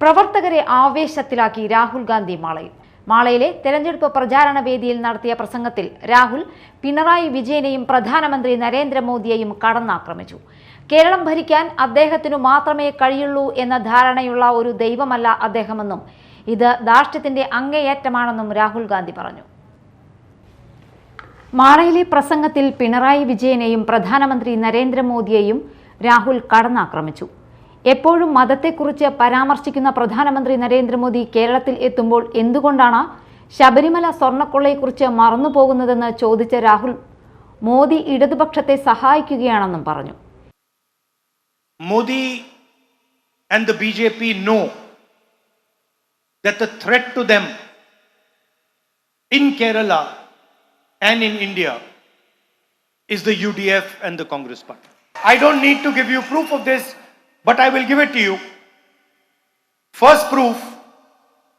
പ്രവർത്തകരെ ആവേശത്തിലാക്കി രാഹുൽ ഗാന്ധി മാളയിൽ. മാളയിലെ തെരഞ്ഞെടുപ്പ് പ്രചാരണ വേദിയിൽ നടത്തിയ പ്രസംഗത്തിൽ രാഹുൽ പിണറായി വിജയനെയും പ്രധാനമന്ത്രി നരേന്ദ്രമോദിയെയും കടന്നാക്രമിച്ചു. കേരളം ഭരിക്കാൻ അദ്ദേഹത്തിനു മാത്രമേ കഴിയുള്ളൂ എന്ന ധാരണയുള്ള ഒരു ദൈവമല്ല അദ്ദേഹമെന്നും ഇത് ധാർഷ്ട്യത്തിന്റെ അങ്ങേയറ്റമാണെന്നും രാഹുൽ ഗാന്ധി പറഞ്ഞു. മാളയിലെ പ്രസംഗത്തിൽ പിണറായി വിജയനെയും പ്രധാനമന്ത്രി നരേന്ദ്രമോദിയെയും രാഹുൽ കടന്നാക്രമിച്ചു. എപ്പോഴും മതത്തെക്കുറിച്ച് പരാമർശിക്കുന്ന പ്രധാനമന്ത്രി നരേന്ദ്രമോദി കേരളത്തിൽ എത്തുമ്പോൾ എന്തുകൊണ്ടാണ് ശബരിമല സ്വർണ്ണക്കൊള്ളയെക്കുറിച്ച് മറന്നുപോകുന്നതെന്ന് ചോദിച്ച രാഹുൽ മോദി ഇടതുപക്ഷത്തെ സഹായിക്കുകയാണെന്നും പറഞ്ഞു. Modi and the BJP know that the threat to them in Kerala and in India is the UDF and the Congress party. I don't need to give you proof of this, but I will give it to you. First proof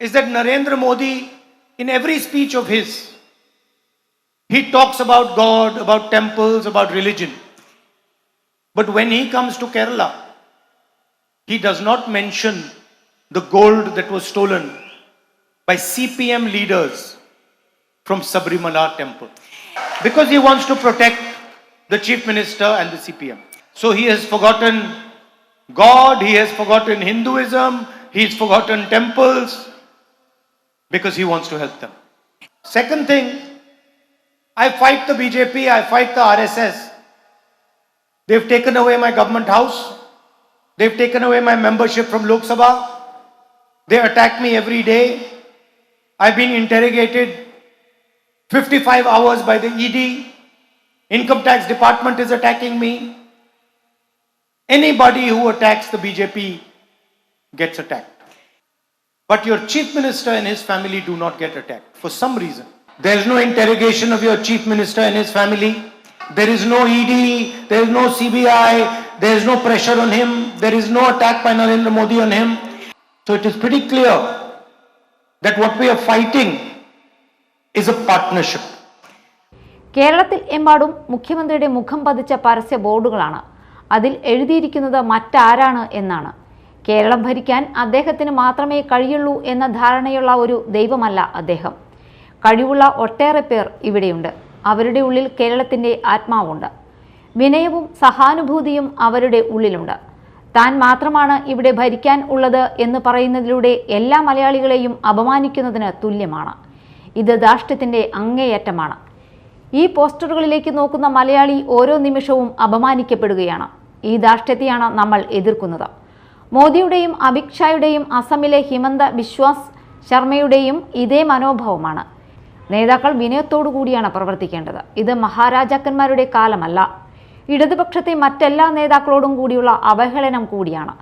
is that Narendra Modi, in every speech of his, he talks about God, about temples, about religion. But when he comes to Kerala, he does not mention the gold that was stolen by CPM leaders from Sabrimala temple, because he wants to protect the chief minister and the CPM. So he has forgotten God, he has forgotten Hinduism, he's forgotten temples, because he wants to help them. Second thing, I fight the BJP, I fight the RSS. They've taken away my government house. They've taken away my membership from Lok Sabha. They attack me every day. I've been interrogated 55 hours by the ED. Income tax department is attacking me. Anybody who attacks the BJP gets attacked. But your chief minister and his family do not get attacked for some reason. There is no interrogation of your chief minister and his family. There is no ED, there is no CBI, there is no pressure on him, there is no attack by Narendra Modi on him. So it is pretty clear that what we are fighting is a partnership. കേരളത്തിൽ എമ്പാടും മുഖ്യമന്ത്രിയുടെ മുഖം പതിച്ച പരസ്യ ബോർഡുകളാണ്. അതിൽ എഴുതിയിരിക്കുന്നത് മറ്റാരാണ് എന്നാണ്. കേരളം ഭരിക്കാൻ അദ്ദേഹത്തിന് മാത്രമേ കഴിയുള്ളൂ എന്ന ധാരണയുള്ള ഒരു ദൈവമല്ല അദ്ദേഹം. കഴിവുള്ള ഒട്ടേറെ പേർ ഇവിടെയുണ്ട്. അവരുടെ ഉള്ളിൽ കേരളത്തിൻ്റെ ആത്മാവുണ്ട്. വിനയവും സഹാനുഭൂതിയും അവരുടെ ഉള്ളിലുണ്ട്. താൻ മാത്രമാണ് ഇവിടെ ഭരിക്കാൻ ഉള്ളത് എന്ന് പറയുന്നതിലൂടെ എല്ലാ മലയാളികളെയും അപമാനിക്കുന്നതിന് തുല്യമാണ്. ഇത് ധാർഷ്ട്യത്തിൻ്റെ അങ്ങേയറ്റമാണ്. ഈ പോസ്റ്ററുകളിലേക്ക് നോക്കുന്ന മലയാളി ഓരോ നിമിഷവും അപമാനിക്കപ്പെടുകയാണ്. ഈ ധാർഷ്ട്യത്തെയാണ് നമ്മൾ എതിർക്കുന്നത്. മോദിയുടെയും അമിത് ഷായുടെയും അസമിലെ ഹിമന്ത ബിശ്വാസ് ശർമ്മയുടെയും ഇതേ മനോഭാവമാണ്. നേതാക്കൾ വിനയത്തോടു കൂടിയാണ് പ്രവർത്തിക്കേണ്ടത്. ഇത് മഹാരാജാക്കന്മാരുടെ കാലമല്ല. ഇടതുപക്ഷത്തെ മറ്റെല്ലാ നേതാക്കളോടും കൂടിയുള്ള അവഹേളനം കൂടിയാണ്.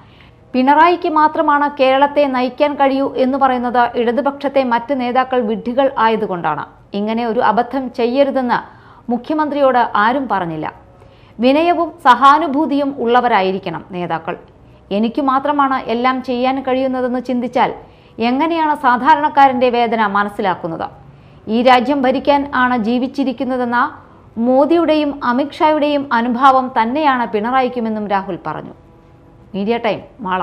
പിണറായിക്ക് മാത്രമാണ് കേരളത്തെ നയിക്കാൻ കഴിയൂ എന്ന് പറയുന്നത് ഇടതുപക്ഷത്തെ മറ്റ് നേതാക്കൾ വിഡ്ഢികൾ ആയതുകൊണ്ടാണ്. ഇങ്ങനെ ഒരു അബദ്ധം ചെയ്യരുതെന്ന് മുഖ്യമന്ത്രിയോട് ആരും പറഞ്ഞില്ല. വിനയവും സഹാനുഭൂതിയും ഉള്ളവരായിരിക്കണം നേതാക്കൾ. എനിക്ക് മാത്രമാണ് എല്ലാം ചെയ്യാൻ കഴിയുന്നതെന്ന് ചിന്തിച്ചാൽ എങ്ങനെയാണ് സാധാരണക്കാരൻ്റെ വേദന മനസ്സിലാക്കുന്നത്? ഈ രാജ്യം ഭരിക്കാൻ ആണ് ജീവിച്ചിരിക്കുന്നതെന്ന മോദിയുടെയും അമിത് ഷായുടെയും അനുഭാവം തന്നെയാണ് പിണറായിക്കുമെന്നും രാഹുൽ പറഞ്ഞു. Media time, Mala.